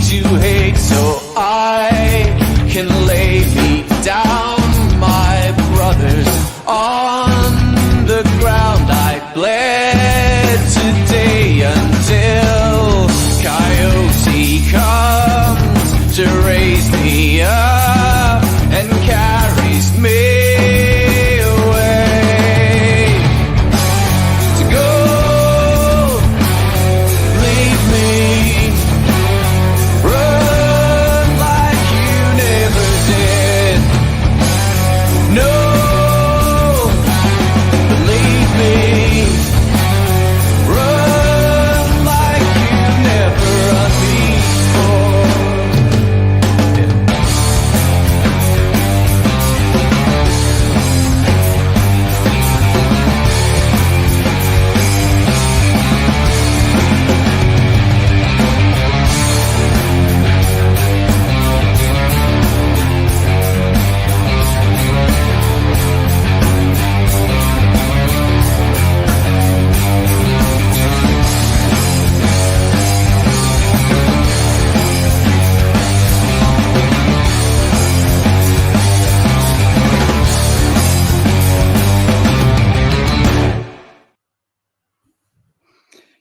to hate so I can lay me down. My brothers on the ground, I bled today until Coyote comes to raise me up and carries me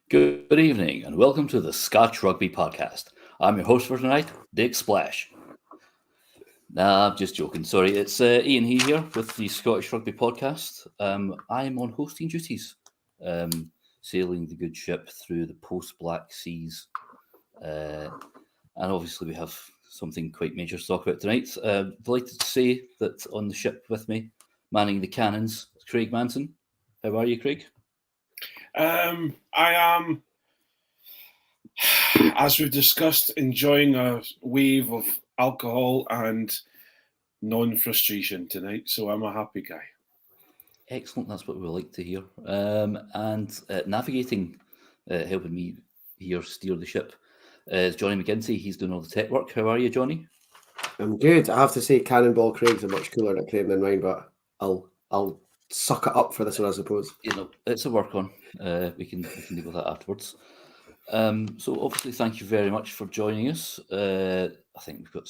Good evening and welcome to the Scotch Rugby Podcast. I'm your host for tonight, Dick Splash. Nah, I'm just joking. Sorry, it's Iain here with the Scottish Rugby Podcast. I'm on hosting duties, sailing the good ship through the post-Black Seas. And obviously we have something quite major to talk about tonight. Delighted to say that on the ship with me, manning the cannons, Craig Manson. How are you, Craig? I am, as we've discussed, enjoying a wave of alcohol and non-frustration tonight, so I'm a happy guy. Excellent, that's what we like to hear. And navigating, helping me here steer the ship, is Jonny McGinty. He's doing all the tech work. How are you, Jonny? I'm good. I have to say Cannonball Craig's a much cooler nickname than mine, but I'll suck it up for this one, I suppose. You know, it's a work on. We can deal with that afterwards. So obviously, thank you very much for joining us. I think we've got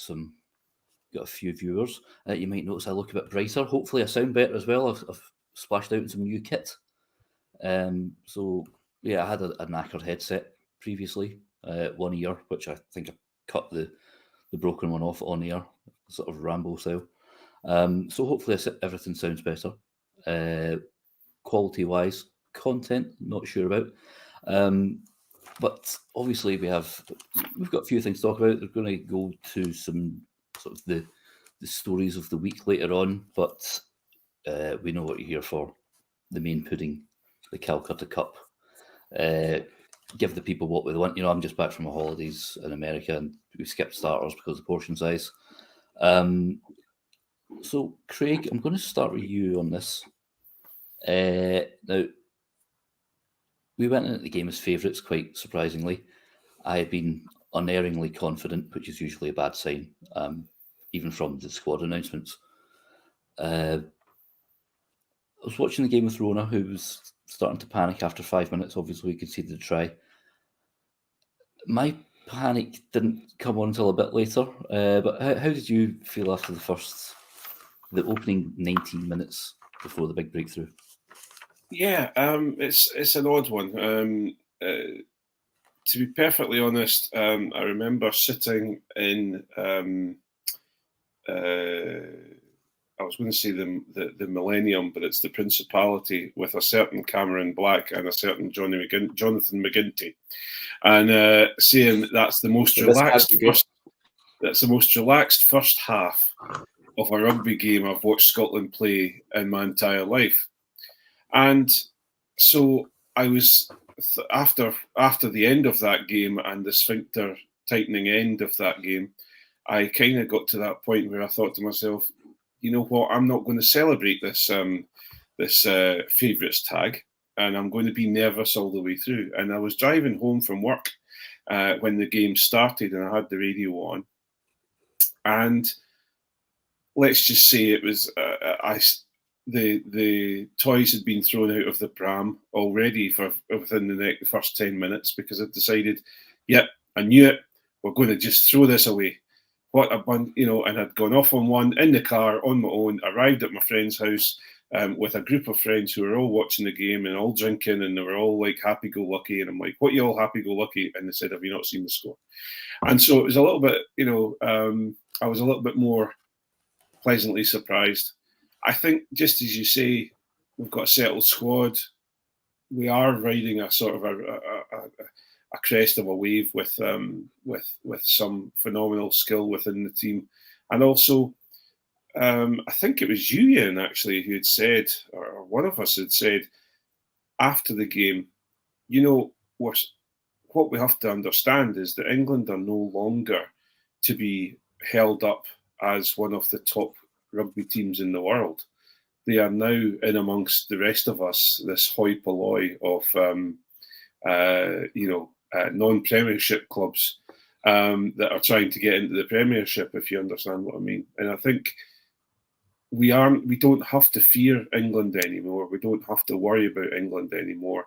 a few viewers. You might notice I look a bit brighter. Hopefully, I sound better as well. I've splashed out in some new kit. So yeah, I had a knackered headset previously, one ear, which I think I cut the broken one off on air, sort of Rambo style. So hopefully everything sounds better. Quality wise, content not sure about, but obviously we've got a few things to talk about. We're going to go to some sort of the stories of the week later on, but we know what you're here for. The main pudding, the Calcutta Cup. Give the people what we want. You know, I'm just back from my holidays in America and we skipped starters because of portion size. So Craig, I'm going to start with you on this. Now, we went into the game as favourites, quite surprisingly. I had been unerringly confident, which is usually a bad sign, even from the squad announcements. I was watching the game with Rona, who was starting to panic after 5 minutes. Obviously, we conceded a try. My panic didn't come on until a bit later. But how did you feel after the opening 19 minutes before the big breakthrough? Yeah, it's an odd one. To be perfectly honest, I remember sitting in. I was going to say the Millennium, but it's the Principality with a certain Cameron Black and a certain Jonathan McGinty, and saying that's the most relaxed first half of a rugby game I've watched Scotland play in my entire life. And so I was after the end of that game and the sphincter tightening end of that game, I kind of got to that point where I thought to myself, you know what, I'm not going to celebrate this favourites tag, and I'm going to be nervous all the way through. And I was driving home from work when the game started, and I had the radio on, and let's just say it was the toys had been thrown out of the pram already for within the first 10 minutes because I'd decided, yep, I knew it. we're going to just throw this away. What a bunch, and I'd gone off on one in the car on my own, arrived at my friend's house with a group of friends who were all watching the game and all drinking, and they were all like happy-go-lucky. And I'm like, what, you all happy-go-lucky? And they said, have you not seen the score? And so it was a little bit, I was a little bit more pleasantly surprised. I think, just as you say, we've got a settled squad. We are riding a sort of a crest of a wave with some phenomenal skill within the team, and also I think it was you, Iain, actually, who had said, or one of us had said after the game, what we have to understand is that England are no longer to be held up as one of the top rugby teams in the world. They are now in amongst the rest of us, this hoi polloi of non-Premiership clubs that are trying to get into the Premiership, if you understand what I mean. And I think we don't have to fear England anymore. We don't have to worry about England anymore.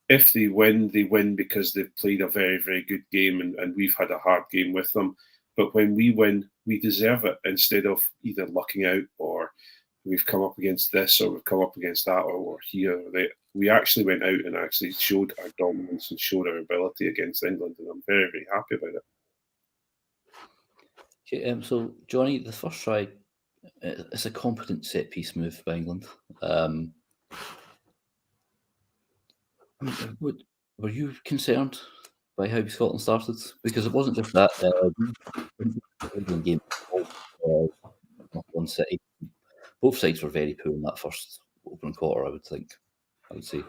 If they win because they've played a very, very good game, and we've had a hard game with them. But when we win, we deserve it, instead of either lucking out or we've come up against this or we've come up against that or here or there. We actually went out and actually showed our dominance and showed our ability against England, and I'm very, very happy about it. Okay, so Jonny, the first try, it's a competent set piece move by England. Were you concerned by how Scotland started? Because it wasn't just that England game. One City. Both sides were very poor in that first opening quarter, I would say.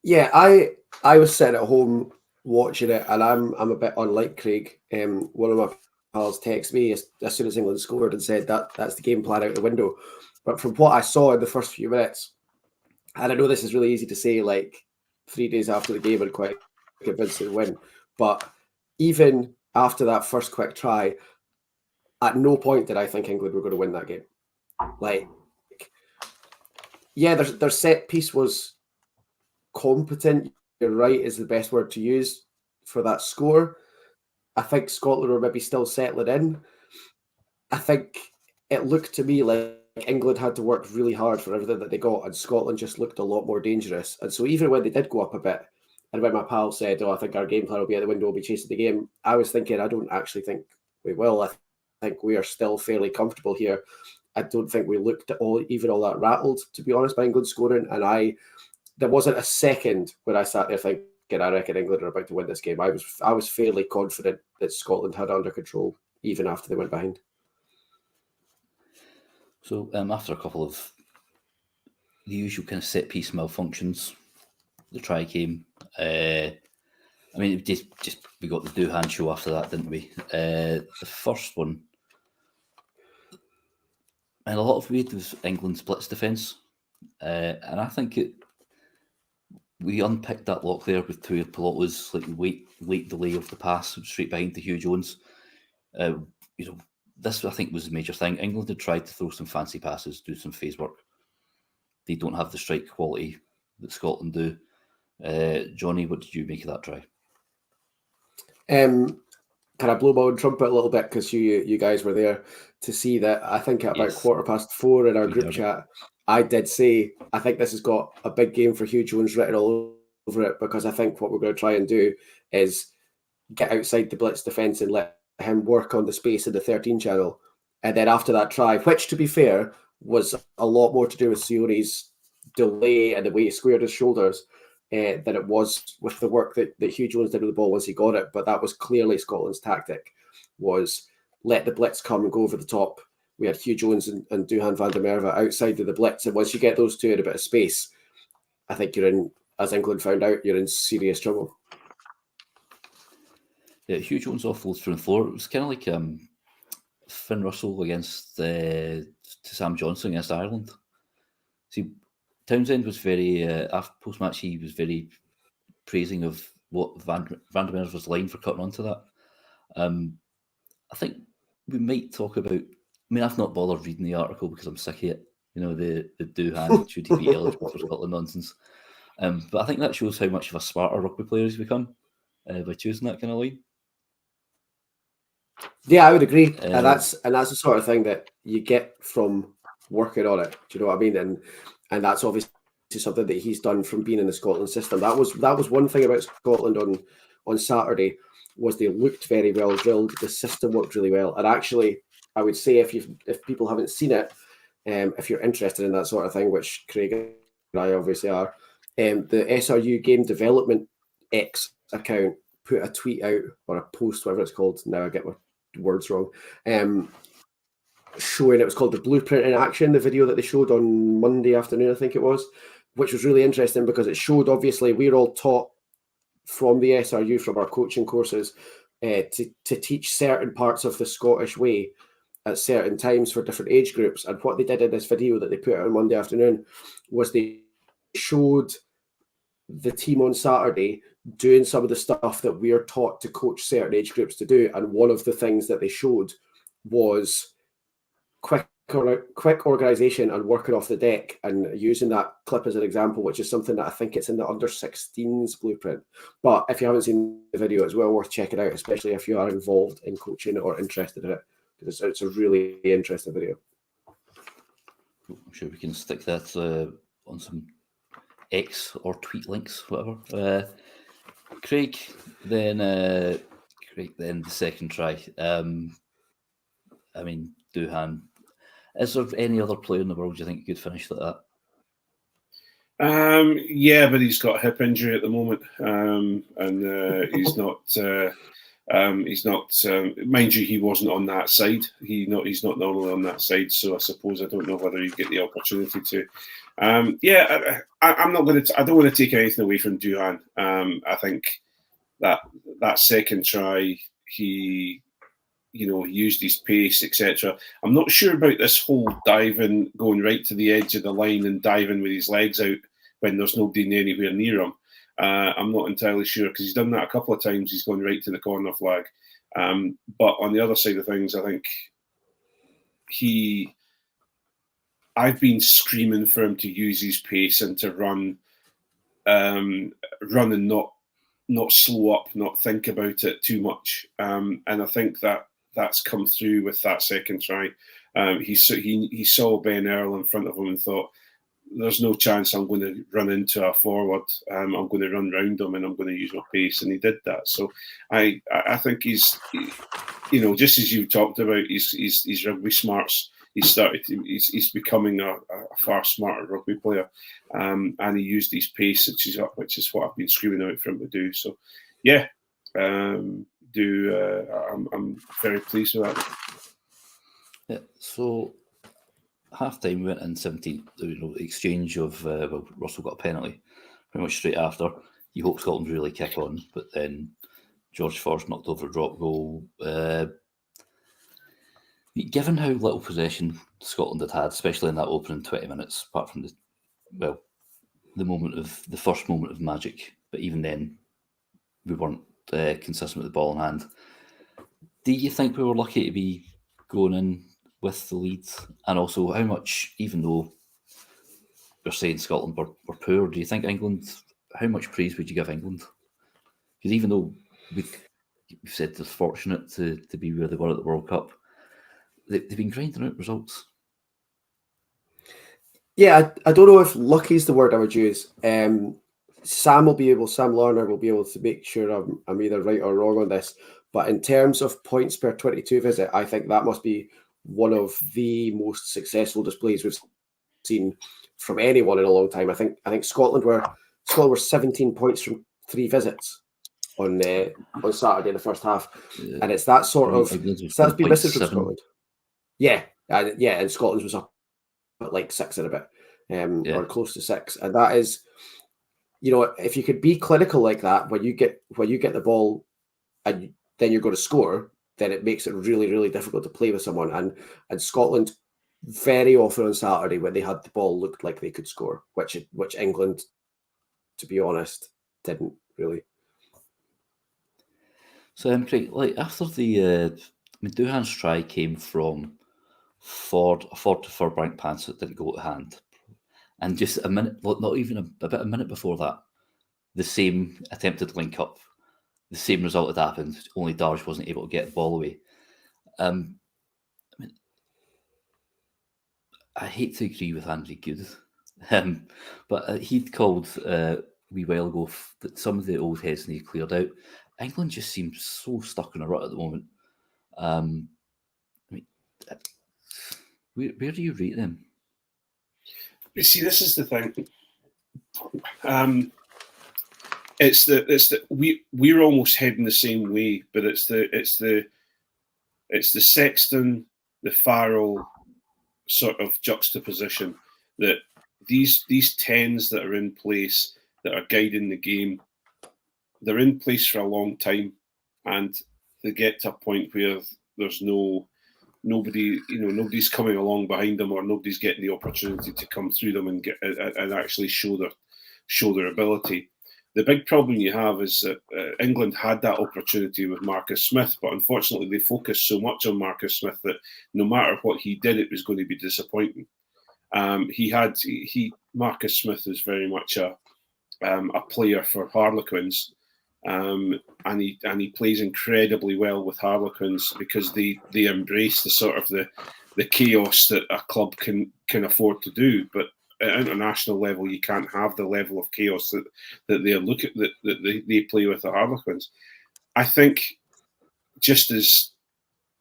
Yeah, I was sitting at home watching it, and I'm a bit unlike Craig. One of my pals texted me as soon as England scored and said that's the game plan out the window. But from what I saw in the first few minutes, and I know this is really easy to say like 3 days after the game and quite convincing win, but even after that first quick try, at no point did I think England were going to win that game. Like, yeah, their set piece was competent. You're right, is the best word to use for that score. I think Scotland were maybe still settling in. I think it looked to me like England had to work really hard for everything that they got, and Scotland just looked a lot more dangerous. And so even when they did go up a bit, and when my pal said, I think our game plan will be at the window, we'll be chasing the game, I was thinking, I don't actually think we will. I think we are still fairly comfortable here. I don't think we looked at all that rattled, to be honest, by England scoring. And there wasn't a second when I sat there thinking, I reckon England are about to win this game. I was fairly confident that Scotland had under control, even after they went behind. So after a couple of the usual kind of set piece malfunctions, the try came. We got the Doohan show after that, didn't we? The first one, in a lot of ways, was England's blitz defence, and I think we unpicked that lock there with two of Pilota's late delay of the pass straight behind to Hugh Jones. This I think was the major thing. England had tried to throw some fancy passes, do some phase work. They don't have the strike quality that Scotland do. Jonny, what did you make of that try? Can I blow my own trumpet a little bit, because you guys were there to see that? I think at about 4:15 in our group chat, I did say I think this has got a big game for Hugh Jones written all over it, because I think what we're going to try and do is get outside the blitz defence and let him work on the space in the 13 channel. And then after that try, which to be fair was a lot more to do with Sione's delay and the way he squared his shoulders than it was with the work that Hugh Jones did with the ball once he got it. But that was clearly Scotland's tactic, was let the blitz come and go over the top. We had Hugh Jones and Duhan van der Merwe outside of the blitz. And once you get those two in a bit of space, I think you're in, as England found out, you're in serious trouble. Yeah, Hugh Jones offloads through the floor. It was kind of like Finn Russell against Sam Johnson against Ireland. See, Townsend was very, after post-match, he was very praising of what Van der Merwe's line for cutting onto that. I think we might talk about, I've not bothered reading the article because I'm sick of it. The Doohan, should he be eligible for Scotland nonsense. But I think that shows how much of a smarter rugby player he's become by choosing that kind of line. Yeah, I would agree, and that's the sort of thing that you get from working on it. Do you know what I mean? And that's obviously something that he's done from being in the Scotland system. That was one thing about Scotland on Saturday, was they looked very well drilled. The system worked really well, and actually, I would say if people haven't seen it, if you're interested in that sort of thing, which Craig and I obviously are, the SRU Game Development X account put a tweet out, or a post, whatever it's called. Now I get my words wrong. Showing, it was called the Blueprint in Action, the video that they showed on Monday afternoon, I think it was, which was really interesting because it showed, obviously, we're all taught from the SRU, from our coaching courses, to teach certain parts of the Scottish way at certain times for different age groups. And what they did in this video that they put out on Monday afternoon was they showed the team on Saturday doing some of the stuff that we are taught to coach certain age groups to do. And one of the things that they showed was quick organisation and working off the deck, and using that clip as an example, which is something that I think it's in the under-16s blueprint. But if you haven't seen the video, it's well worth checking out, especially if you are involved in coaching or interested in it, because it's a really interesting video. I'm sure we can stick that on some X or tweet links, whatever. Craig, then the second try. I mean, Duhan. Is there any other player in the world you think could finish like that? Yeah, but he's got a hip injury at the moment, and he's not. He's not. Mind you, he wasn't on that side. He's not normally on that side. So I suppose I don't know whether he'd get the opportunity to. Yeah, I'm not going to. I don't want to take anything away from Duhan. I think that second try, he used his pace, etc. I'm not sure about this whole diving, going right to the edge of the line and diving with his legs out when there's nobody anywhere near him. I'm not entirely sure, because he's done that a couple of times. He's gone right to the corner flag. But on the other side of things, I think I've been screaming for him to use his pace and to run and not slow up, not think about it too much. And I think that's come through with that second try. He saw Ben Earl in front of him and thought, there's no chance I'm going to run into a forward. I'm going to run round him and I'm going to use my pace. And he did that. So I think he's just as you talked about, his rugby smarts, he's becoming a far smarter rugby player. And he used his pace, which is what I've been screaming out for him to do. So, yeah, I'm very pleased with that. Yeah, so half time we went in 17, exchange of Russell got a penalty pretty much straight after. You hope Scotland really kick on, but then George Forrest knocked over a drop goal. Given how little possession Scotland had, especially in that opening 20 minutes, apart from the first moment of magic, but even then we weren't consistent with the ball in hand. Do you think we were lucky to be going in with the lead? And also, how much, even though we're saying Scotland were poor, do you think England, how much praise would you give England? Because even though we've said they're fortunate to be where they were at the World Cup, they've been grinding out results. Yeah, I don't know if lucky is the word I would use. Sam Larner will be able to make sure I'm either right or wrong on this. But in terms of points per 22 visit, I think that must be one of the most successful displays we've seen from anyone in a long time. I think Scotland were 17 points from 3 visits on Saturday in the first half, and it's that sort of that's been missing from Scotland. Yeah, and Scotland's was up at like 6 and a bit, or close to 6, and that is, if you could be clinical like that when you get the ball and then you're going to score, then it makes it really, really difficult to play with someone. And Scotland very often on Saturday when they had the ball looked like they could score, which England, to be honest, didn't really. So Craig, like after the Duhan's try came from a Ford to Furbank pass that didn't go to hand, and just a minute, not even about a minute before that, the same attempted link up, the same result had happened. Only Darge wasn't able to get the ball away. I mean, I hate to agree with Andy Good, but he'd called a wee while ago that some of the old heads need cleared out. England just seems so stuck in a rut at the moment. I mean, where do you rate them? You see, this is the thing. We're almost heading the same way, but it's the Sexton, the Farrell sort of juxtaposition that these 10s that are in place that are guiding the game, they're in place for a long time, and they get to a point where there's nobody's coming along behind them, or nobody's getting the opportunity to come through them and actually show their ability. The big problem you have is that England had that opportunity with Marcus Smith, but unfortunately they focused so much on Marcus Smith that no matter what he did, it was going to be disappointing. Marcus Smith is very much a player for Harlequins, and he plays incredibly well with Harlequins because they embrace the sort of the chaos that a club can afford to do, but at international level, you can't have the level of chaos that they play with the Harlequins. I think, just as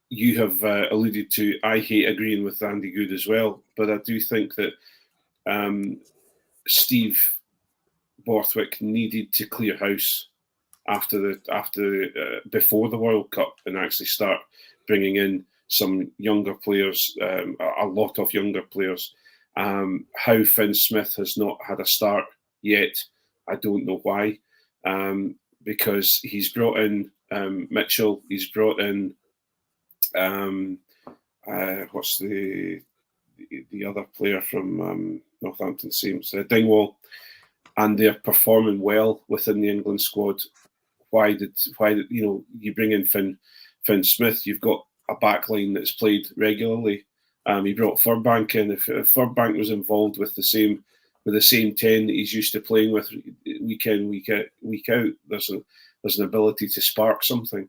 you have alluded to, I hate agreeing with Andy Good as well, but I do think that Steve Borthwick needed to clear house before the World Cup and actually start bringing in some younger players, a lot of younger players. How Finn Smith has not had a start yet, I don't know why, because he's brought in Mitchell, he's brought in what's the other player from Northampton Saints, Dingwall, and they're performing well within the England squad. Why did you bring in Finn Smith? You've got a backline that's played regularly. He brought Furbank in. If Furbank was involved with the same 10 that he's used to playing with week in, week out, there's an ability to spark something.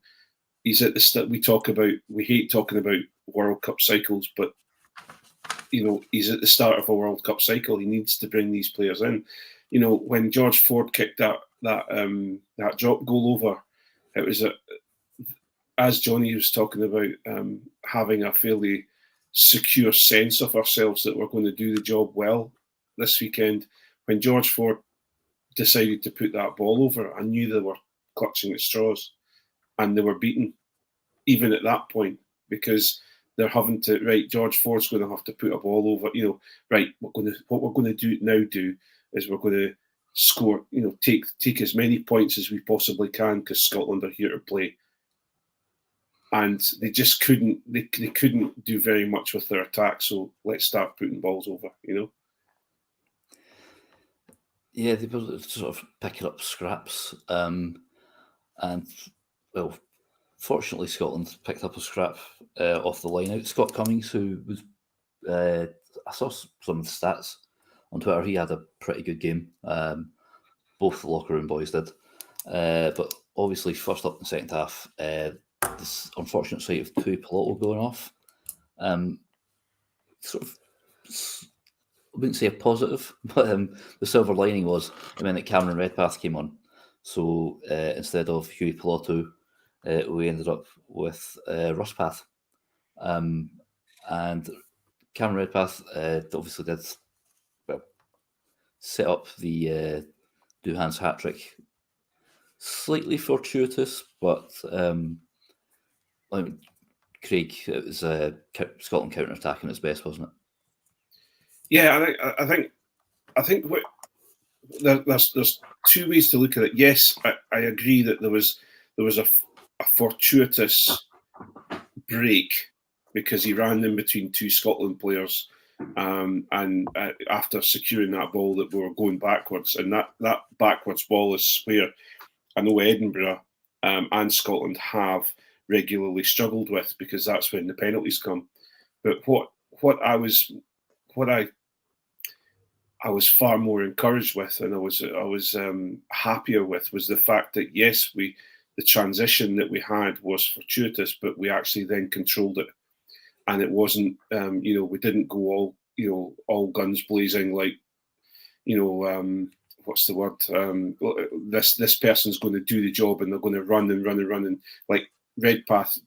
He's at the we hate talking about World Cup cycles, but he's at the start of a World Cup cycle. He needs to bring these players in. When George Ford kicked that drop goal over, it was as Jonny was talking about, having a fairly secure sense of ourselves that we're going to do the job well this weekend. When George Ford decided to put that ball over, I knew they were clutching at straws, and they were beaten even at that point, because they're having to, George Ford's going to have to put a ball over, what we're going to do is we're going to score, take as many points as we possibly can, because Scotland are here to play. And they just couldn't do very much with their attack, so let's start putting balls over, Yeah, they were sort of picking up scraps. And, well, fortunately, Scotland picked up a scrap off the line out. Scott Cummings, who was, I saw some of the stats on Twitter, he had a pretty good game. Both the locker room boys did. But obviously, first up in the second half, this unfortunate sight of Tui Piloto going off. Sort of, I wouldn't say a positive, but the silver lining was it meant that Cameron Redpath came on. So instead of Huey Piloto, we ended up with Russpath. And Cameron Redpath obviously did set up the Duhan's hat-trick. Slightly fortuitous, but Craig, it was Scotland counter-attacking its best, wasn't it? Yeah, I think there's two ways to look at it. Yes, I agree that there was a fortuitous break because he ran in between two Scotland players, and after securing that ball, that we were going backwards, and that backwards ball is where I know Edinburgh and Scotland have regularly struggled with, because that's when the penalties come. But what I was far more encouraged with, and I was happier with, was the fact that yes, we transition that we had was fortuitous, but we actually then controlled it, and it wasn't. We didn't go all guns blazing like, what's the word? This person's going to do the job, and they're going to run and run and run, and like Redpath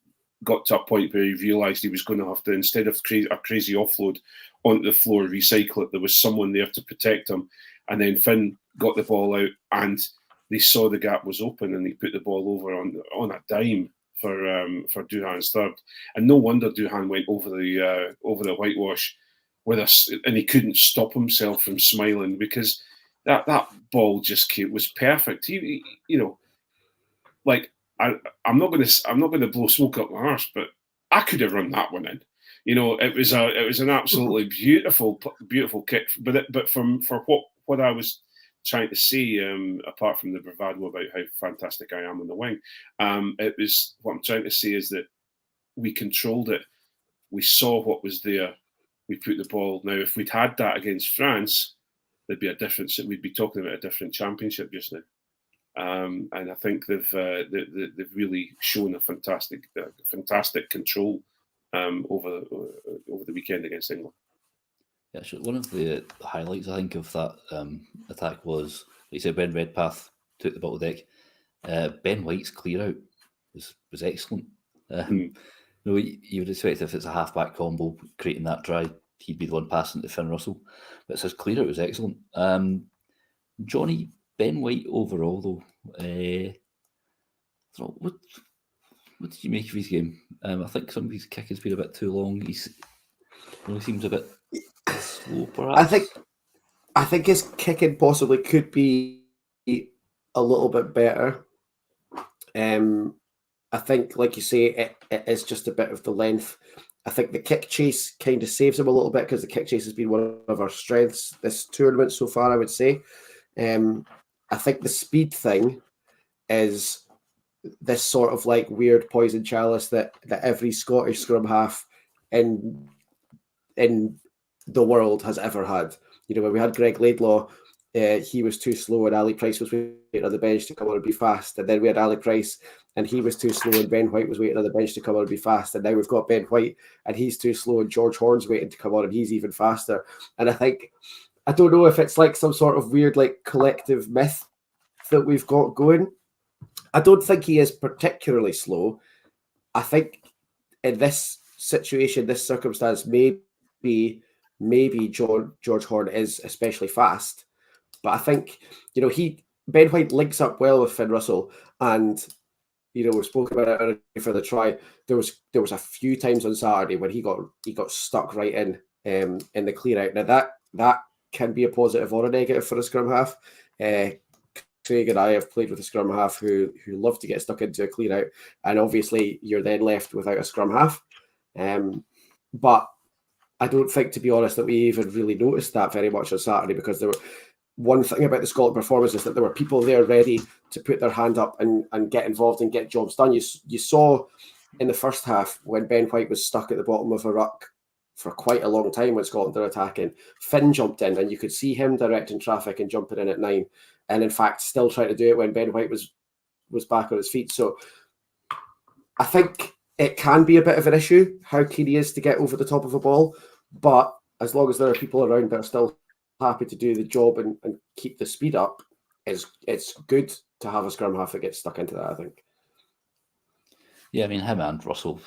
got to a point where he realised he was going to have to, instead of a crazy offload onto the floor, recycle it. There was someone there to protect him, and then Finn got the ball out, and they saw the gap was open, and he put the ball over on a dime for Duhan's third. And no wonder Duhan went over the whitewash with us, and he couldn't stop himself from smiling, because that ball just was perfect. I'm not going to blow smoke up my arse, but I could have run that one in. It was an absolutely beautiful kick. But for what I was trying to say, apart from the bravado about how fantastic I am on the wing, it was, what I'm trying to say is that we controlled it. We saw what was there. We put the ball. Now, if we'd had that against France, there'd be a difference. We'd be talking about a different championship just now. And I think they've really shown a fantastic control over the weekend against England. Yeah, so one of the highlights, I think, of that attack was, like you said, when Redpath took the bottle deck, Ben White's clear out was excellent. You would expect if it's a halfback combo creating that try, he'd be the one passing to Finn Russell. But his clear out was excellent. Jonny, Ben White overall, though, what did you make of his game? I think some of his kick has been a bit too long. He seems a bit slow, perhaps. I think his kicking possibly could be a little bit better. I think, like you say, it is just a bit of the length. I think the kick chase kind of saves him a little bit, because the kick chase has been one of our strengths this tournament so far, I would say. I think the speed thing is this sort of like weird poison chalice that every Scottish scrum half in the world has ever had. When we had Greg Laidlaw, he was too slow, and Ali Price was waiting on the bench to come on and be fast. And then we had Ali Price, and he was too slow, and Ben White was waiting on the bench to come on and be fast. And now we've got Ben White, and he's too slow, and George Horn's waiting to come on, and he's even faster. And I don't know if it's like some sort of weird like collective myth that we've got going. I don't think he is particularly slow. I think in this situation, this circumstance, maybe George Horn is especially fast. But I think, Ben White links up well with Finn Russell, and we spoke about it for the try. There was a few times on Saturday when he got stuck right in the clear out. Now that can be a positive or a negative for a scrum half. Craig and I have played with a scrum half who love to get stuck into a clear out, and obviously you're then left without a scrum half. But I don't think, to be honest, that we even really noticed that very much on Saturday, because one thing about the Scotland performance is that there were people there ready to put their hand up and get involved and get jobs done. You saw in the first half when Ben White was stuck at the bottom of a ruck for quite a long time when Scotland were attacking, Finn jumped in, and you could see him directing traffic and jumping in at 9, and in fact still trying to do it when Ben White was back on his feet. So I think it can be a bit of an issue how keen he is to get over the top of a ball, but as long as there are people around that are still happy to do the job and keep the speed up, it's good to have a scrum half that gets stuck into that, I think. Yeah, I mean, him and Russell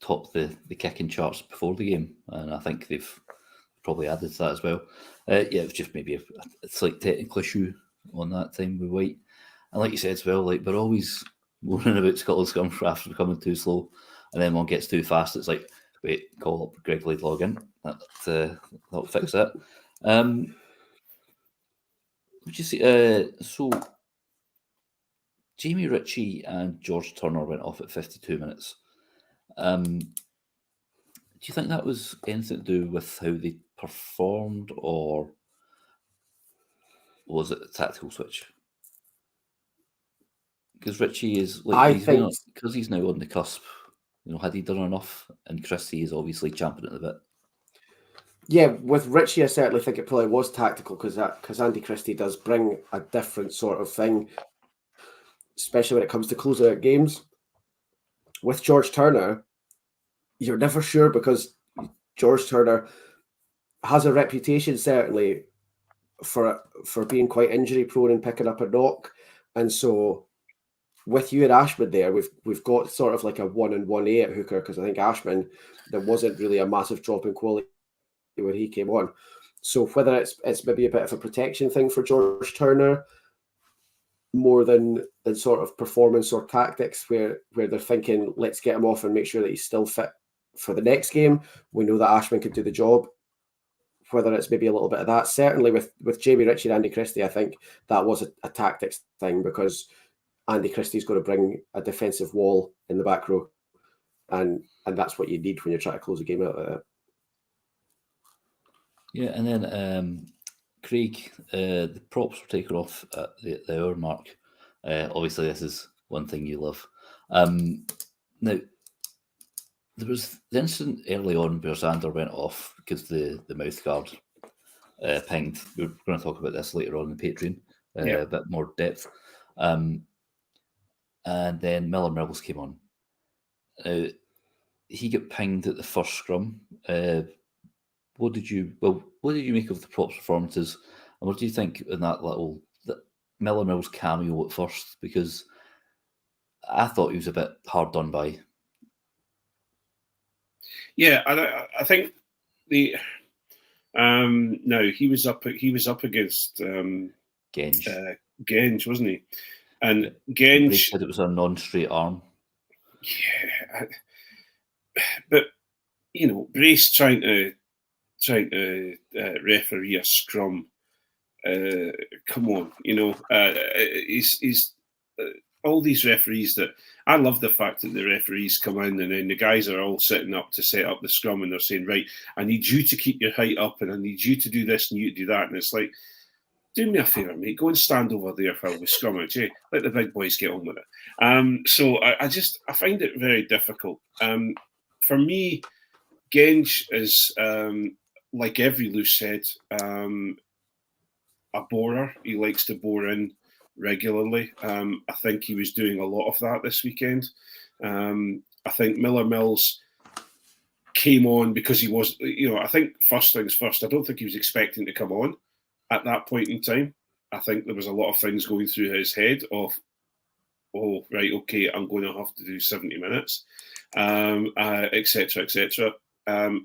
topped the kicking charts before the game, and I think they've probably added to that as well. It was just maybe a slight technical issue on that time with White. And like you said as well, like we're always moaning about Scotland's scrum half becoming too slow, and then one gets too fast, it's like, wait, call up Greg Laidlaw again. That'll fix that. Would you say, so Jamie Ritchie and George Turner went off at 52 minutes. Do you think that was anything to do with how they performed, or was it a tactical switch? Because Ritchie is because he's now on the cusp. Had he done enough? And Christie is obviously champing at the bit. Yeah, with Ritchie, I certainly think it probably was tactical, because Andy Christie does bring a different sort of thing. especially when it comes to closing out games. With George Turner, you're never sure because George Turner has a reputation certainly for being quite injury prone and picking up a knock, and so with you and Ashman there, we've got sort of like a 1-1A at hooker, because I think Ashman, there wasn't really a massive drop in quality when he came on. So whether it's maybe a bit of a protection thing for George Turner more than sort of performance or tactics, where they're thinking, let's get him off and make sure that he's still fit for the next game. We know that Ashman could do the job. Whether it's maybe a little bit of that. Certainly with Jamie Ritchie and Andy Christie, I think that was a tactics thing, because Andy Christie's going to bring a defensive wall in the back row, and that's what you need when you're trying to close a game out like that. Yeah, and then Craig, the props were taken off at the hour mark. Obviously, this is one thing you love. Now, there was the incident early on where Xander went off because the mouth guard pinged. We're going to talk about this later on in Patreon, a bit more depth. And then Miller Mills came on. He got pinged at the first scrum. What did you make of the props performances, and what do you think in that Miller Mills cameo at first? Because I thought he was a bit hard done by. Yeah, I think the no, he was up against Genge, wasn't he? And Genge said it was a non-straight arm. Yeah, but Brace trying to referee a scrum. Come on, he's all these referees that I love the fact that the referees come in and then the guys are all sitting up to set up the scrum and they're saying, right, I need you to keep your height up and I need you to do this and you to do that. And it's like, do me a favour, mate, go and stand over there while we scrum out. Yeah, let the big boys get on with it. So I find it very difficult. For me, Genge is, like every loose head, a borer. He likes to bore in regularly. I think he was doing a lot of that this weekend. I think Miller Mills came on because he was, I think first things first, I don't think he was expecting to come on at that point in time. I think there was a lot of things going through his head of, oh, right, okay, I'm going to have to do 70 minutes, etc., etc.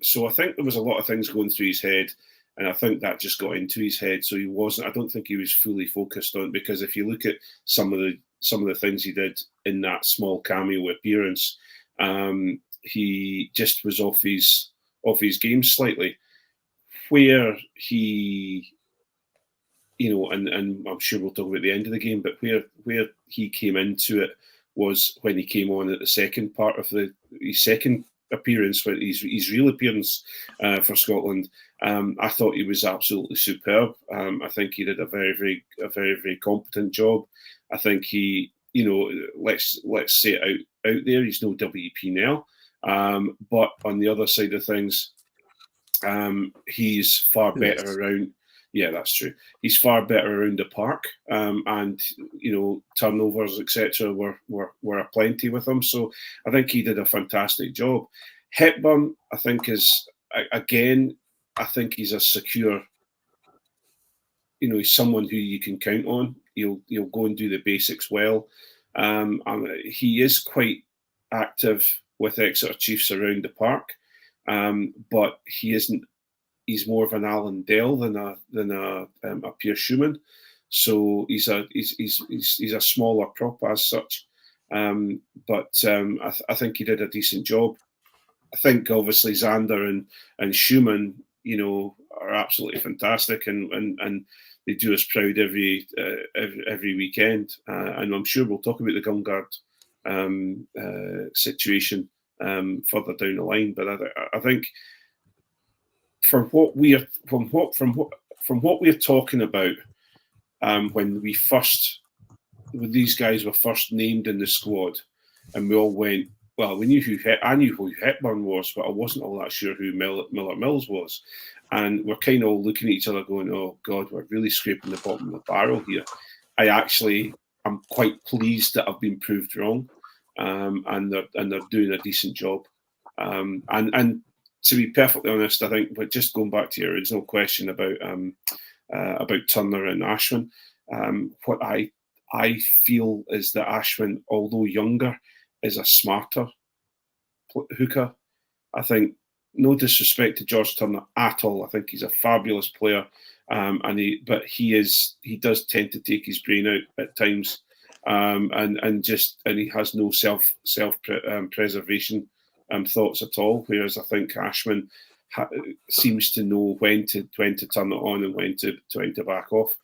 So I think there was a lot of things going through his head, and I think that just got into his head. So I don't think he was fully focused on it, because if you look at some of the things he did in that small cameo appearance, he just was off his game slightly. Where he, and I'm sure we'll talk about the end of the game, but where he came into it was when he came on at the second part of his second appearance, his real appearance for Scotland. I thought he was absolutely superb. I think he did a very, very competent job. I think he, let's say it out there, he's no WP now. But on the other side of things, he's far better around. Yeah, that's true. He's far better around the park, and turnovers, etc., were aplenty with him. So I think he did a fantastic job. Hepburn, I think, is again. I think he's a secure. He's someone who you can count on. He'll go and do the basics well. He is quite active with Exeter Chiefs around the park, but he isn't. He's more of an Alan Dell than a Pierre Schumann, so he's a smaller prop as such. But I think he did a decent job. I think obviously Xander and Schumann, are absolutely fantastic, and they do us proud every weekend. And I'm sure we'll talk about the Gungard situation further down the line. But I think. From what we're talking about, when these guys were first named in the squad, and we all went, well, I knew who Hepburn was, but I wasn't all that sure who Miller Mills was, and we're kind of all looking at each other, going, "Oh God, we're really scraping the bottom of the barrel here." I actually I'm quite pleased that I've been proved wrong, and they're doing a decent job. And to be perfectly honest, I think, but just going back to your original question about Turner and Ashwin, what I feel is that Ashwin, although younger, is a smarter hooker. I think, no disrespect to George Turner at all. I think he's a fabulous player, but he does tend to take his brain out at times, and he has no self preservation thoughts at all. Whereas I think Ashwin seems to know when to turn it on and when to back off.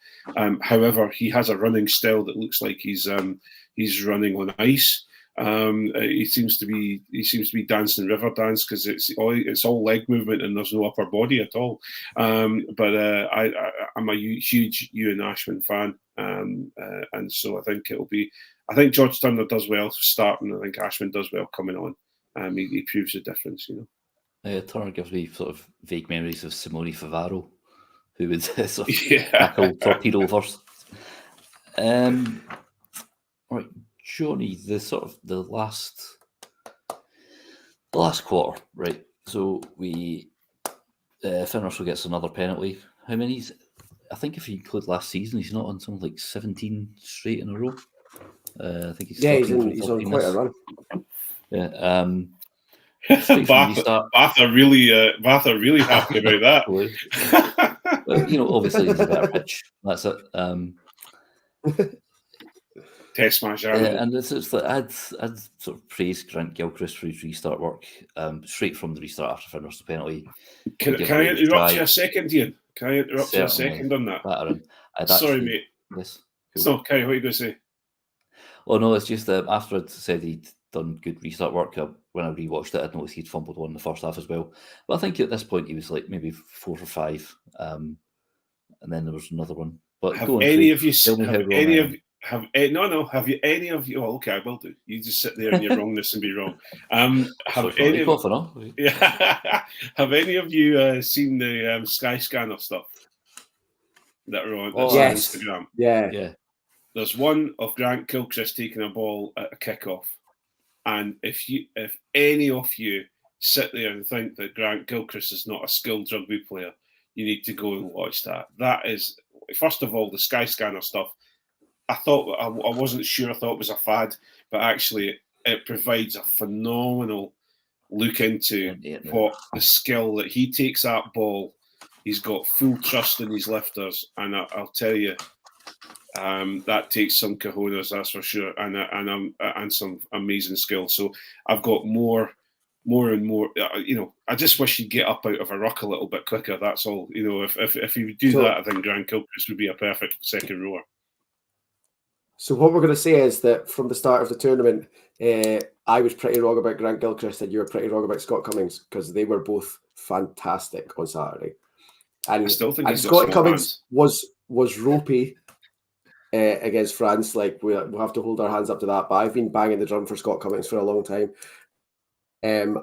However, he has a running style that looks like he's running on ice. He seems to be dancing river dance, because it's all leg movement and there's no upper body at all. But I'm a huge Iain Ashwin fan, and so I think I think George Turner does well starting. I think Ashwin does well coming on. He proves the difference, Turner gives me sort of vague memories of Simone Favaro, who would sort of tackle torpedo first. Right, Jonny, the last quarter, right? So Finn Russell gets another penalty. How many? I think if you include last season, he's not on something like 17 straight in a row. I think he's he's on quite a run. Yeah. Bath are really happy about that. Well, obviously he's a better pitch. That's it. Test match, and it's like I'd sort of praise Grant Gilchrist for his restart work, straight from the restart after Finn Russell penalty. Can I interrupt you a second, Iain? Can I interrupt you a second on that? Sorry, mate. Yes. Cool. So, Kai, what are you going to say? Oh no, it's just that after I'd said he'd done good restart work, when I rewatched it, I'd noticed he'd fumbled one in the first half as well. But I think at this point he was like maybe 4 or 5, and then there was another one. But have any of you? Have any of you? Oh, okay, I will do. You just sit there in your wrongness and be wrong. Have any of you seen the Sky Scanner stuff that are on Instagram? Yeah. There's one of Grant Gilchrist taking a ball at a kickoff, and if any of you sit there and think that Grant Gilchrist is not a skilled rugby player, you need to go and watch that. That is, first of all, the Sky Scanner stuff. I wasn't sure. I thought it was a fad, but actually, it provides a phenomenal look into what the skill that he takes that ball. He's got full trust in his lifters, and I'll tell you, that takes some cojones, that's for sure, and some amazing skill. So I've got more and more. I just wish he'd get up out of a ruck a little bit quicker. That's all. If he would do that, I think Grant Gilchrist would be a perfect second rower. So what we're going to say is that from the start of the tournament, I was pretty wrong about Grant Gilchrist and you were pretty wrong about Scott Cummings, because they were both fantastic on Saturday. And I still think Scott Cummings was ropey against France. Like we'll have to hold our hands up to that. But I've been banging the drum for Scott Cummings for a long time.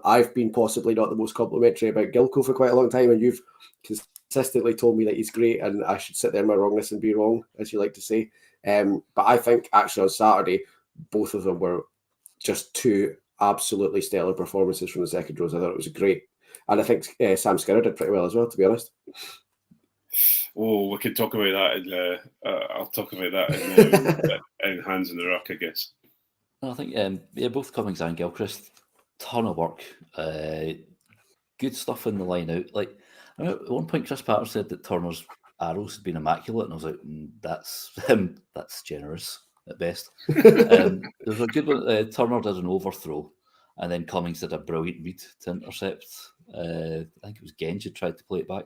I've been possibly not the most complimentary about Gilco for quite a long time, and you've consistently told me that he's great, and I should sit there in my wrongness and be wrong, as you like to say. But I think actually on Saturday, both of them were just two absolutely stellar performances from the second rows. I thought it was great. And I think Sam Skinner did pretty well as well, to be honest. Oh, we could talk about that. I'll talk about that in Hands in the Ruck, I guess. I think both Cummings and Gilchrist, ton of work. Good stuff in the line out. Like at one point, Chris Patter said that Turner's arrows had been immaculate, and I was like, that's generous at best. There was a good one. Turner did an overthrow, and then Cummings did a brilliant read to intercept. I think it was Genge who tried to play it back.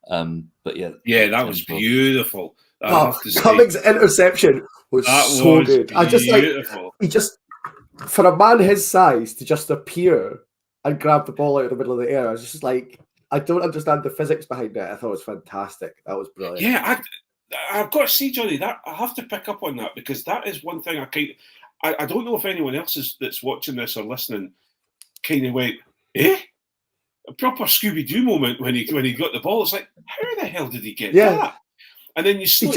But that was beautiful. Cummings' interception was so good. I just beautiful. He just, for a man his size to just appear and grab the ball out of the middle of the air, I was just like, I don't understand the physics behind it. I thought it was fantastic. That was brilliant. Yeah, I've got to see, Jonny, that I have to pick up on that, because that is one thing I don't know if anyone else that's watching this or listening kind of went, a proper Scooby-Doo moment when he got the ball. It's like, how the hell did he get that? And then you see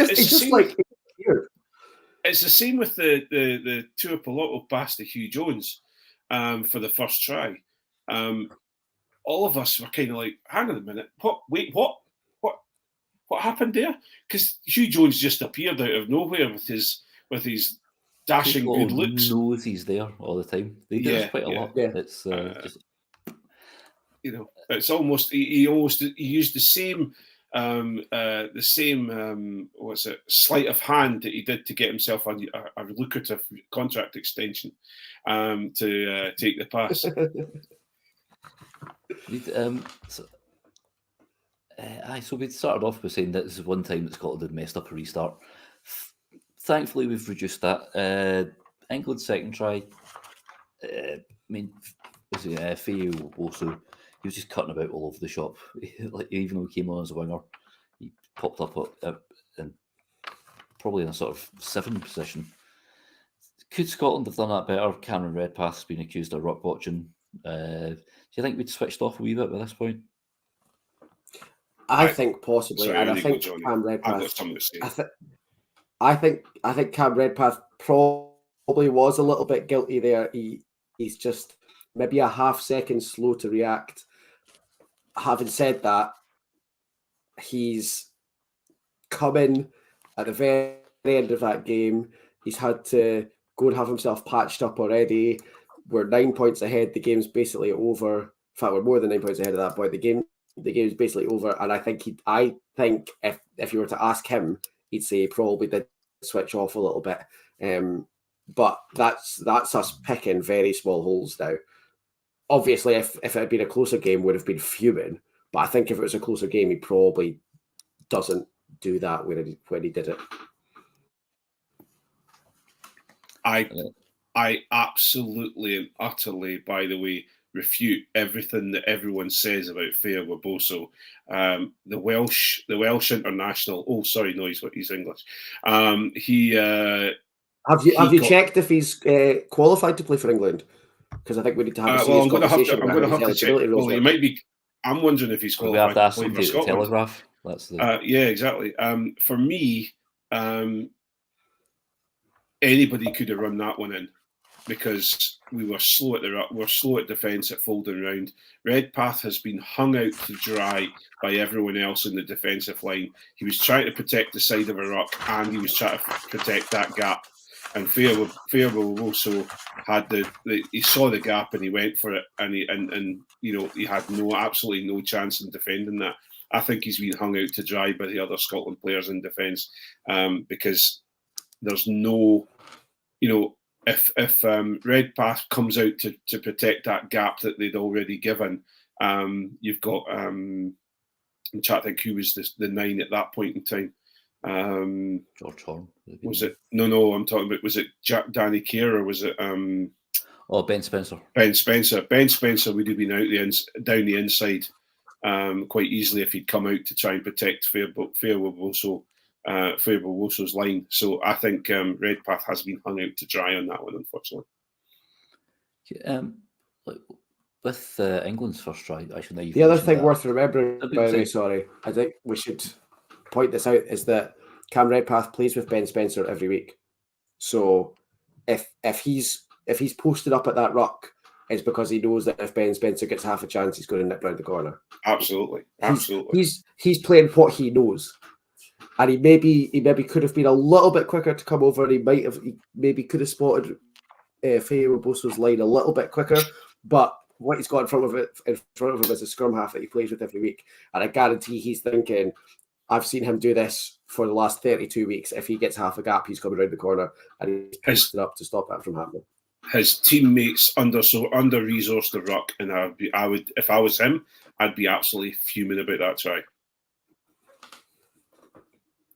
it's the same with the Tuapoloto pass to Hugh Jones for the first try. All of us were kind of like, hang on a minute, what happened there? Because Hugh Jones just appeared out of nowhere with his dashing good looks. Knows he's there all the time. They do this quite a lot. Yeah. It's just, it's almost he used the same sleight of hand that he did to get himself a lucrative contract extension to take the pass. So we started off by saying that this is one time that Scotland had messed up a restart. Thankfully, we've reduced that. England's second try, Feo also, he was just cutting about all over the shop. Like, even though he came on as a winger, he popped up in probably in a sort of 7 position. Could Scotland have done that better? Cameron Redpath's been accused of rock watching. Do you think we'd switched off a wee bit by this point? I think possibly, Sorry, and I think Cam Redpath. I think Cam Redpath probably was a little bit guilty there. He's just maybe a half second slow to react. Having said that, he's come in at the very end of that game. He's had to go and have himself patched up already. We're 9 points ahead. The game's basically over. In fact, we're more than 9 points ahead at that point. The game's basically over. And I think if you were to ask him, he'd say he probably did switch off a little bit. But that's us picking very small holes now. Obviously, if it had been a closer game, would have been fuming. But I think if it was a closer game, he probably doesn't do that when he did it. I absolutely and utterly, by the way, refute everything that everyone says about Feo Boso. The Welsh international. Oh, sorry, no, he's English. Have you checked if he's qualified to play for England? Because I think we need to have a serious conversation. I'm going to have to check. Well, he might be. I'm wondering if he's qualified. We have to ask to him play to for Scotland. Telegraph. That's the. Yeah, exactly. For me, anybody could have run that one in, because we were slow at the ruck. We're slow at defence at folding round. Redpath has been hung out to dry by everyone else in the defensive line. He was trying to protect the side of a ruck, and he was trying to protect that gap. And Feo also had he saw the gap and he went for it, and he had absolutely no chance in defending that. I think he's been hung out to dry by the other Scotland players in defence, because there's no, if Redpath comes out to protect that gap that they'd already given, you've got I'm trying to think who was the 9 at that point in time. George Horn. Was it? No. I'm talking about. Was it Danny Kerr or was it? Ben Spencer. Ben Spencer would have been down the inside quite easily if he'd come out to try and protect Feo Boso's line. So I think Redpath has been hung out to dry on that one, unfortunately. With England's first try, actually. The other thing worth remembering, by the way, sorry, I think we should point this out, is that Cam Redpath plays with Ben Spencer every week. So if he's posted up at that ruck, it's because he knows that if Ben Spencer gets half a chance, he's going to nip round the corner. Absolutely. He's playing what he knows. And he maybe could have been a little bit quicker to come over, and he maybe could have spotted Feo Boso's line a little bit quicker. But what he's got in front of him is a scrum half that he plays with every week. And I guarantee he's thinking, I've seen him do this for the last 32 weeks. If he gets half a gap, he's coming around the corner, and he's posted up to stop that from happening. His teammates under-resourced the ruck, and I would, if I was him, I'd be absolutely fuming about that try.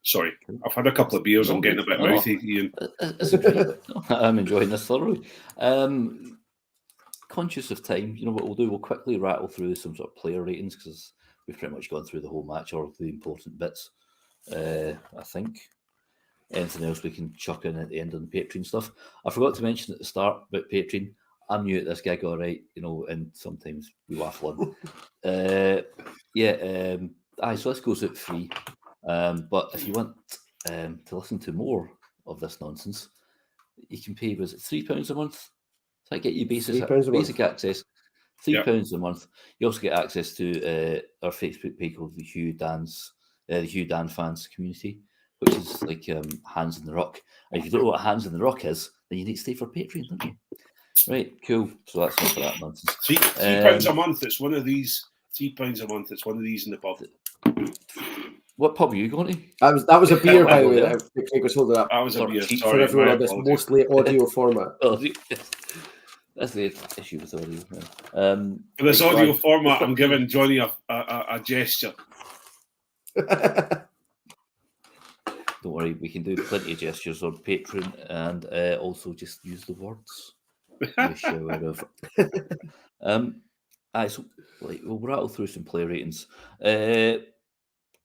Sorry, I've had a couple of beers. I'm getting a bit mouthy, Iain. I'm enjoying this thoroughly. Conscious of time, what we'll do? We'll quickly rattle through some sort of player ratings, because we've pretty much gone through the whole match, or the important bits. I think. Anything else we can chuck in at the end on the Patreon stuff? I forgot to mention at the start about Patreon. I'm new at this gig, all right, and sometimes we waffle on. So this goes out free. But if you want to listen to more of this nonsense, you can pay, was it £3 a month? So I get you basic access, £3 a month. You also get access to our Facebook page called the Hugh Dan Fans Community, which is like Hands in the Rock. And if you don't know what Hands in the Rock is, then you need to stay for Patreon, don't you? Right, cool. So that's not for that nonsense. £3 a month. It's one of these. £3 a month. It's one of these in the pub. What pub are you going to? That was a beer, by the way, that Craig was holding up. That was a beer. For Sorry, everyone on this mostly audio format. That's the issue with audio. For this audio format, I'm giving Jonny a gesture. Don't worry, we can do plenty of gestures on Patreon, and also just use the words. So we'll rattle through some player ratings.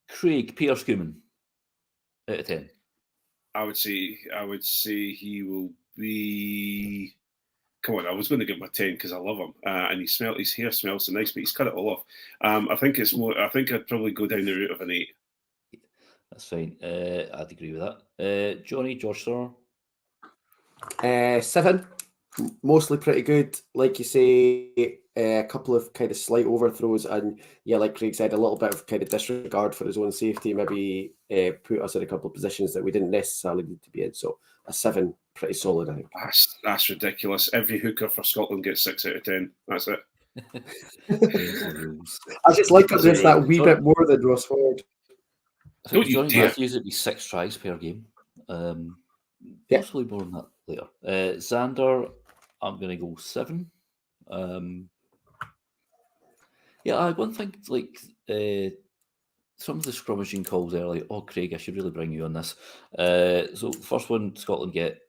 Craig Peter Schumann, out of 10. I would say he will be. Come on, I was going to give him a 10 because I love him, and his hair smells so nice, but he's cut it all off. I think it's more. I think I'd probably go down the route of an 8. That's fine. I'd agree with that. George Thor. 7. Mostly pretty good, like you say. A couple of kind of slight overthrows, and like Craig said, a little bit of kind of disregard for his own safety. Maybe put us in a couple of positions that we didn't necessarily need to be in. So a 7, pretty solid, I think. That's ridiculous. Every hooker for Scotland gets 6 out of 10. That's it. I just like just that wee bit more than Ross Ford. Don't you dare! Matthews, it'd be 6 tries per game. Possibly more than that later. Xander, I'm going to go 7. One thing, like some of the scrummaging calls early. Oh, Craig, I should really bring you on this. So first one Scotland get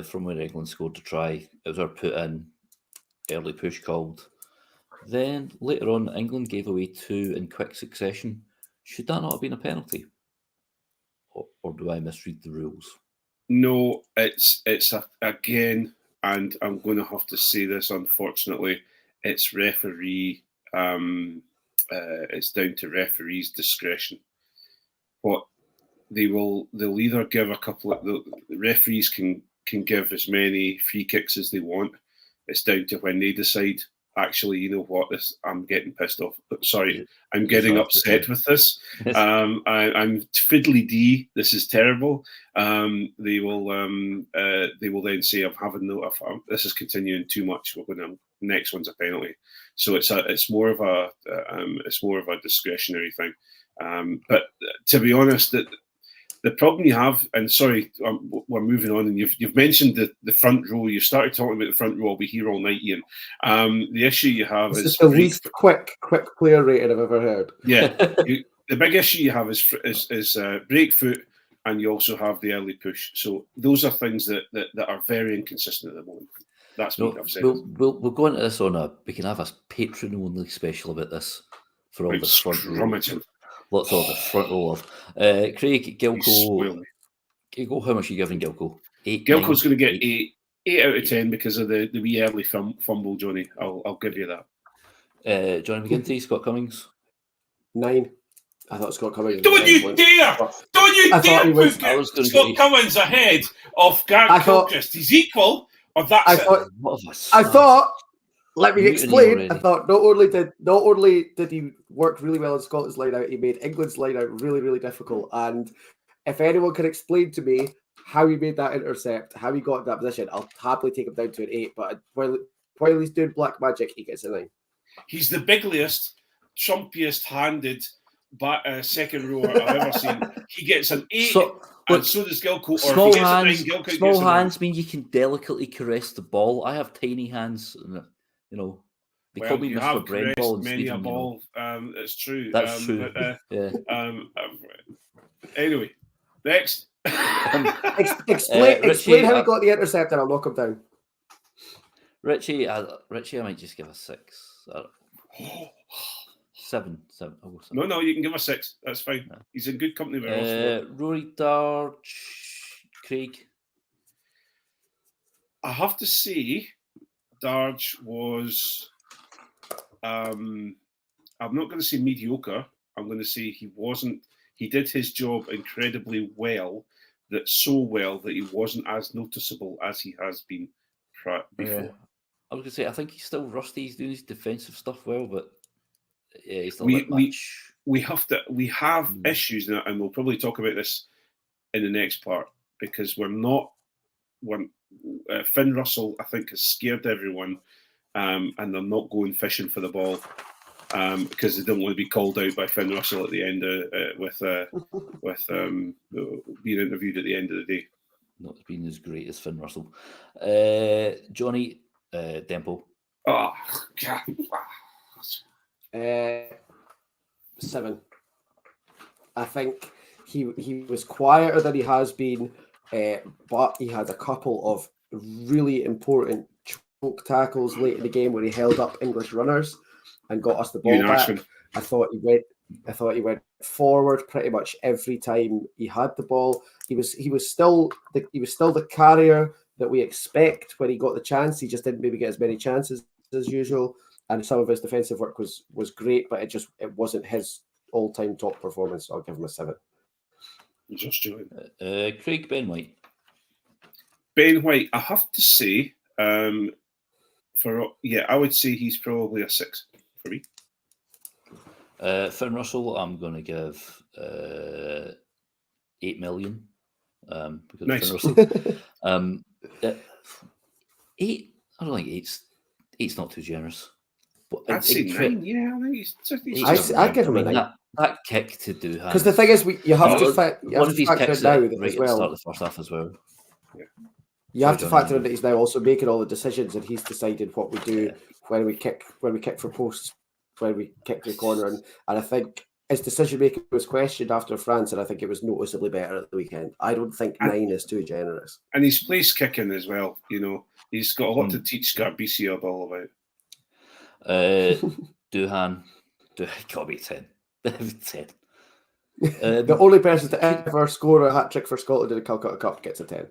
from where England scored to try. It was our put in early push called. Then later on, England gave away 2 in quick succession. Should that not have been a penalty? Or do I misread the rules? No, it's again, and I'm going to have to say this, unfortunately, it's referee. It's down to referees' discretion. They'll either give a couple of the referees can give as many free kicks as they want. It's down to when they decide. Actually, you know what? I'm getting pissed off. Sorry, I'm getting upset with this. I'm fiddly D. This is terrible. They will then say, "I'm having no. This is continuing too much. We're going to next one's a penalty." So it's more of a discretionary thing. But to be honest, the problem you have, and sorry, we're moving on, and you've mentioned the front row. You started talking about the front row. I'll be here all night, Iain. The issue you have is the least quick player rating I've ever heard. Yeah, the big issue you have is break foot, and you also have the early push. So those are things that are very inconsistent at the moment. That's what I've said. We'll go into this we can have a Patreon only special about this for all the front row. Lots of the front row of Craig Gilco. How much are you giving Gilco? 8. Gilco's going to get 8 out of 10 because of the wee early fumble, Jonny. I'll give you that. Johnny McGinty, Scott Cummings. 9. I thought Scott Cummings. Don't you dare put Scott Cummings ahead of Gareth Gilchrist. He's equal, or that's I thought. Let me explain. I thought not only did he work really well in Scotland's line out, he made England's line out really, really difficult. And if anyone can explain to me how he made that intercept, how he got in that position, I'll happily take him down to an 8. But while he's doing black magic, he gets a 9. He's the bigliest, chumpiest-handed second rower I've ever seen. He gets an 8, and so does Gilco. Small hands mean you can delicately caress the ball. I have tiny hands. They call me Mr. Bread Ball. Many a ball. It's true. That's true. Anyway, next. Explain how he got the intercept, and I'll knock him down. Richie, I might just give a 6. 7. I'll go 7. No, you can give a 6. That's fine. No. He's in good company with Rory Darge, Craig. I have to say, Darge was, I'm not going to say mediocre. I'm going to say he did his job incredibly well, that so well that he wasn't as noticeable as he has been before. Yeah. I was going to say, I think he's still rusty. He's doing his defensive stuff well, but yeah, he's still much. We have issues now, and we'll probably talk about this in the next part, because Finn Russell, I think, has scared everyone, and they're not going fishing for the ball because they don't want to be called out by Finn Russell at the end with being interviewed at the end of the day. Not been as great as Finn Russell. Jonny, Dempo. Oh, God. 7. I think he was quieter than he has been, but he had a couple of really important choke tackles late in the game where he held up English runners and got us the ball back. I thought he went forward pretty much every time he had the ball. He was still the carrier that we expect when he got the chance. He just didn't maybe get as many chances as usual, and some of his defensive work was great, but it wasn't his all-time top performance. So I'll give him a 7. Just doing. Craig, Ben White. Ben White, I have to say, I would say he's probably a 6 for me. Finn Russell, I'm going to give 8 million. Because nice. Finn Russell. 8. I don't think 8's not too generous. But I'd say 9. Yeah, I think he's I'd give him a 9. That kick to do, because the thing is, you have to factor it now right as at the start of well. the first half as well. Yeah. You have to factor in that he's now also making all the decisions, and he's decided what we do when we kick for posts, when we kick the corner, and I think his decision making was questioned after France, and I think it was noticeably better at the weekend. I don't think 9 is too generous. And his place kicking as well. He's got a lot to teach Garbisi all about. Duhan, got to be 10. 10. The only person to ever score a hat trick for Scotland in the Calcutta Cup gets a 10.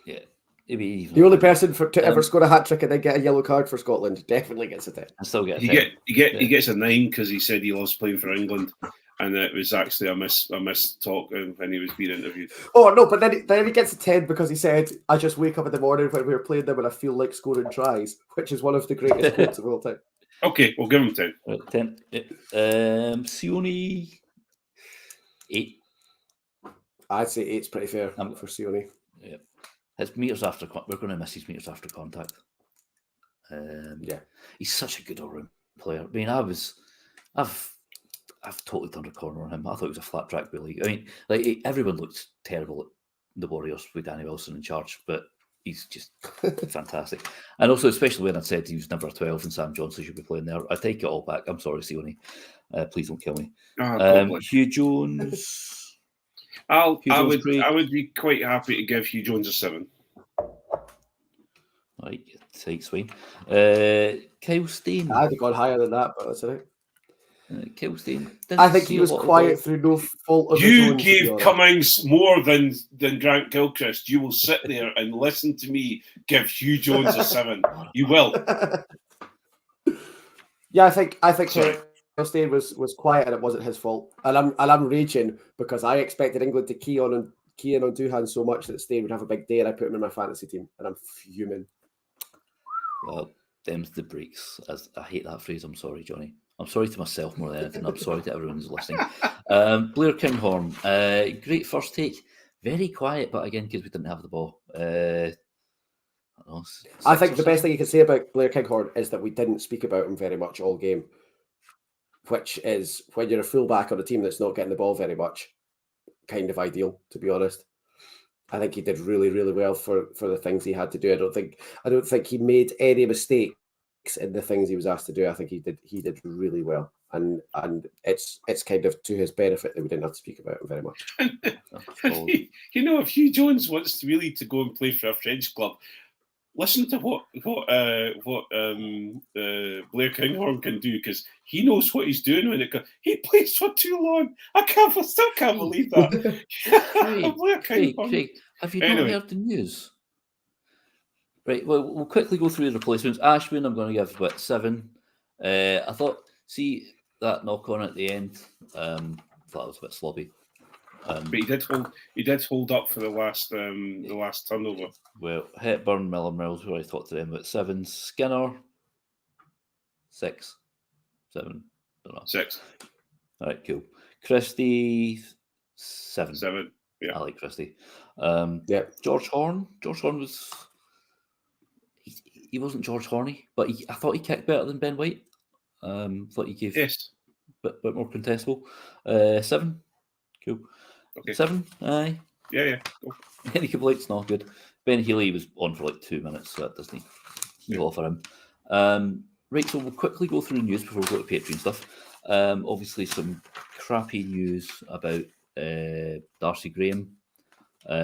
Yeah, maybe even the only person to ever score a hat trick and then get a yellow card for Scotland definitely gets a 10. I still get a 10. He gets a 9 because he said he loves playing for England, and it was actually a mistalk when he was being interviewed. Oh no, but then he gets a 10 because he said, "I just wake up in the morning when we were playing them and I feel like scoring tries," which is one of the greatest quotes of all time. Okay, we'll give him 10. 10. Sione, 8. I'd say 8's pretty fair for Sione. Yeah, his meters after. We're going to miss his meters after contact. He's such a good all-round player. I mean, I've totally turned a corner on him. I thought he was a flat track bully. I mean, like everyone looked terrible at the Warriors with Danny Wilson in charge, but he's just fantastic. And also, especially when I said he was number 12 and Sam Johnson should be playing there, I take it all back. I'm sorry, Sione. Please don't kill me. Hugh Jones. I would be quite happy to give Hugh Jones a 7. Right, take Swain. Kyle Stein. I'd have gone higher than that, but that's all right. Kyle Stein. I think he was quiet through no fault of his own. You gave Cummings more than Grant Gilchrist. You will sit there and listen to me give Hugh Jones a 7. You will. Yeah, I think Kyle Stein was quiet and it wasn't his fault. And I'm raging because I expected England to key in on Duhan so much that Stein would have a big day, and I put him in my fantasy team, and I'm fuming. Well, them's the breaks. I hate that phrase. I'm sorry, Jonny. I'm sorry to myself more than anything. I'm sorry to everyone who's listening. Blair Kinghorn, great first take. Very quiet, but again, because we didn't have the ball. I think the best thing you can say about Blair Kinghorn is that we didn't speak about him very much all game, which is, when you're a fullback on a team that's not getting the ball very much, kind of ideal, to be honest. I think he did really, really well for the things he had to do. I don't think he made any mistakes in the things he was asked to do. I think he did really well, and it's kind of to his benefit that we didn't have to speak about him very much. If Hugh Jones wants to really go and play for a French club, listen to what Blair Kinghorn can do, because he knows what he's doing when he plays for too long. I still can't believe that. Blair Kinghorn. Craig, have you not heard the news? Right, well, we'll quickly go through the replacements. Ashwin, I'm going to give 7. I thought, see that knock on at the end, thought it was a bit slobby. But he did hold up for the last turnover. Well, Hepburn, Miller, Mills, we already talked to them about 7. Skinner, 6, 7, don't know. 6. All right, cool. Christie, 7. 7. Yeah, I like Christie. Yeah. George Horn. George Horn was. He wasn't George Horny, but I thought he kicked better than Ben White. Thought he gave yes. a bit more contestable. 7. Cool. Okay. 7. Aye. Yeah. Cool. Any complaints? Not good. Ben Healy was on for like 2 minutes, so that doesn't heal for him. Right, so we'll quickly go through the news before we go to Patreon stuff. Obviously, some crappy news about Darcy Graham,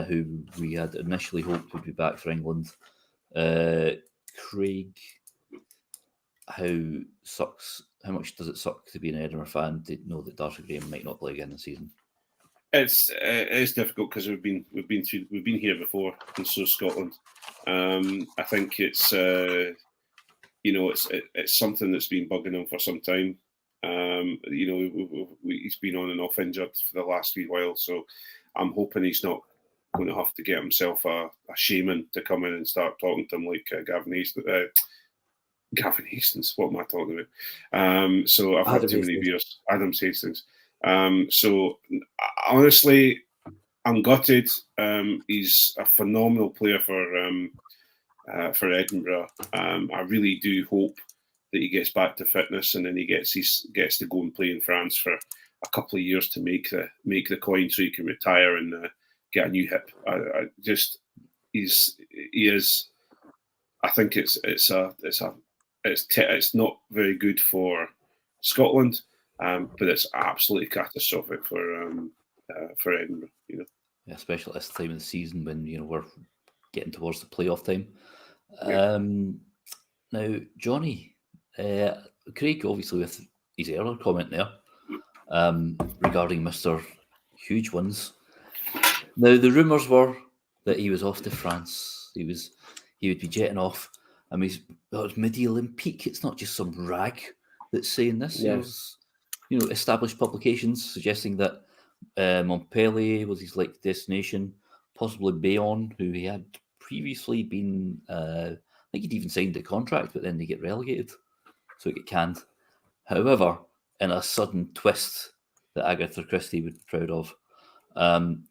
who we had initially hoped would be back for England. Craig, how much does it suck to be an Edinburgh fan to know that Darcy Graham might not play again this season? It's difficult because we've been here before, and so Scotland. I think it's it's something that's been bugging him for some time. He's been on and off injured for the last wee while, so I'm hoping he's not going to have to get himself a shaman to come in and start talking to him like Gavin Hastings. Gavin Hastings, what am I talking about? So I've had too many beers. Adam Hastings. So honestly, I'm gutted. He's a phenomenal player for Edinburgh. I really do hope that he gets back to fitness and then he gets to go and play in France for a couple of years to make the coin so he can retire and get a new hip. He is. I think it's not very good for Scotland, but it's absolutely catastrophic for Edinburgh. Yeah, especially at this time of the season when we're getting towards the playoff time. Yeah. Now, Jonny, Craig, obviously with his earlier comment there regarding Mr. Huge Ones. Now, the rumours were that he was off to France. He would be jetting off. I mean, it was Midi Olympique. It's not just some rag that's saying this. Yeah. It was, established publications suggesting that Montpellier was his destination, possibly Bayonne, who he had previously been. I think he'd even signed a contract, but then they get relegated, so it get canned. However, in a sudden twist that Agatha Christie would be proud of,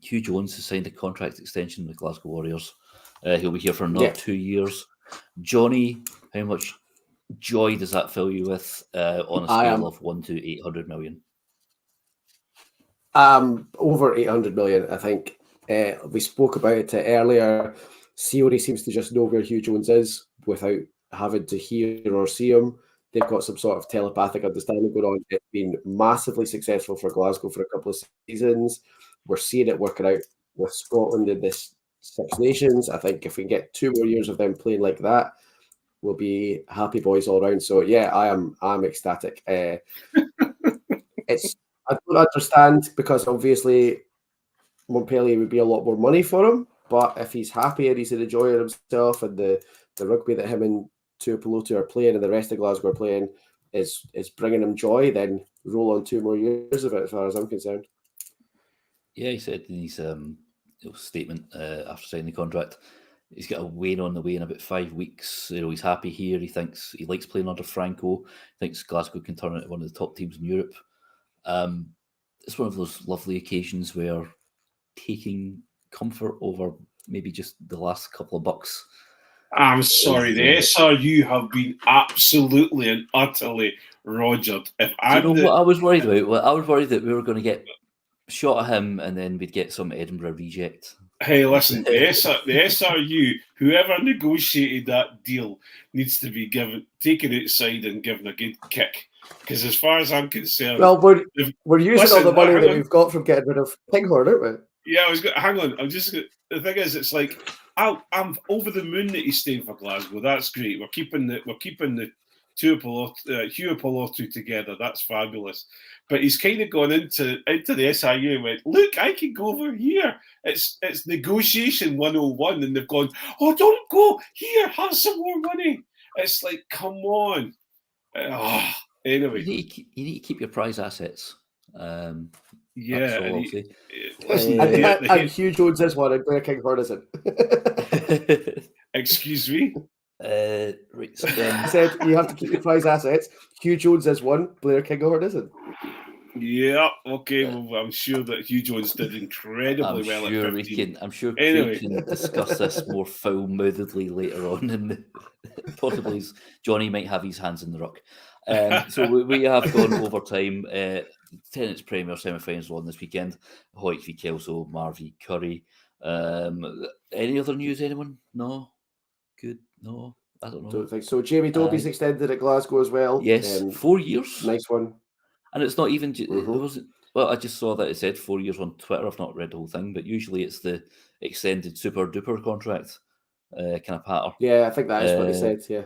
Hugh Jones has signed a contract extension with Glasgow Warriors. He'll be here for another 2 years. Jonny, how much joy does that fill you with on a scale of 1 to 800 million? Over 800 million, I think. We spoke about it earlier. Seory seems to just know where Hugh Jones is without having to hear or see him. They've got some sort of telepathic understanding going on. It's been massively successful for Glasgow for a couple of seasons. We're seeing it working out with Scotland in this Six Nations. I think if we can get 2 more years of them playing like that, we'll be happy boys all around. So yeah, I'm ecstatic. I don't understand because obviously Montpellier would be a lot more money for him. But if he's happy and he's enjoying himself and the rugby that him and Tuipulotu are playing and the rest of Glasgow are playing is bringing him joy, then roll on 2 more years of it as far as I'm concerned. Yeah, he said in his statement after signing the contract, he's got a weigh on the way in about 5 weeks. He's happy here. He likes playing under Franco. Thinks Glasgow can turn into one of the top teams in Europe. It's one of those lovely occasions where taking comfort over maybe just the last couple of bucks. I'm sorry, the SRU have been absolutely and utterly rogered. What I was worried about? Well, I was worried that we were going to get shot at him and then we'd get some Edinburgh reject. Hey, listen, the SRU, whoever negotiated that deal needs to be taken outside and given a good kick. Because as far as I'm concerned... Well, we're using all the money that we've got from getting rid of Kinghorn, aren't we? Yeah, hang on. The thing is, it's like I'm over the moon that he's staying for Glasgow. That's great. We're keeping the Tuipulotu together. That's fabulous. But he's kind of gone into the SIU and went, look, I can go over here. It's negotiation 101, and they've gone, oh, don't go here. Have some more money. It's like, come on. Anyway, you need to keep your prize assets. Yeah, That's all and I'll say. listen, And Hugh Jones is one, and Blair Kinghorn isn't. excuse me. Right, so then, He said you have to keep your prize assets. Hugh Jones is one, Blair Kinghorn isn't. Yeah, okay. Well, I'm sure that Hugh Jones did incredibly I'm well sure at we 15. can. I'm sure Anyway. Craig can discuss this more foul-mouthedly later on, and possibly Johnny might have his hands in the ruck. So we have gone overtime. Tenants Premier semi-finals on this weekend. Hoyt v Kelso, Mar v Curry. Any other news? Anyone? No. Good. No. I don't know. Don't think so. Jamie Dobie's extended at Glasgow as well. Yes, 4 years. Nice one. And it's not even. It wasn't. Well, I just saw that it said 4 years on Twitter. I've not read the whole thing, but usually it's the extended super duper contract kind of pattern. Yeah, I think that is what they said. Yeah.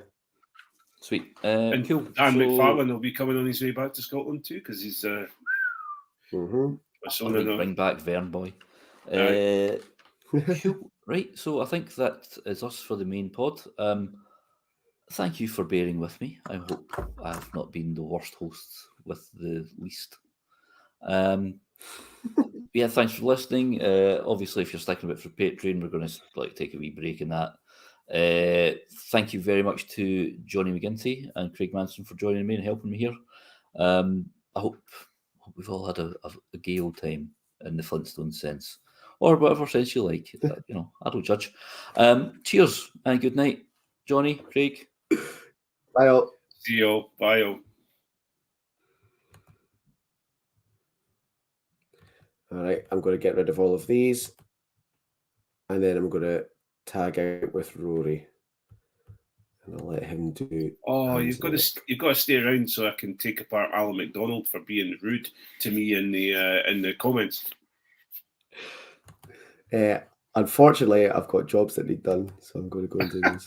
Sweet. And cool. Dan McFarlane will be coming on his way back to Scotland too, because he's bring back Vern Boy. Cool. Right. So I think that is us for the main pod. Thank you for bearing with me. I hope I've not been the worst host with the least. Yeah, thanks for listening. Obviously, if you're sticking with it for Patreon, we're going to take a wee break in that. Thank you very much to Jonny McGinty and Craig Manson for joining me and helping me here. I hope we've all had a gay old time in the Flintstones sense, or whatever sense you like. I don't judge. Cheers and good night, Jonny, Craig. Bye all. See you all. Bye all. All right, I'm going to get rid of all of these, and then I'm going to tag out with Rory, and I'll let him do. Oh, you've got to stay around so I can take apart Alan McDonald for being rude to me in the comments. Unfortunately, I've got jobs that need done, so I'm going to go and do these.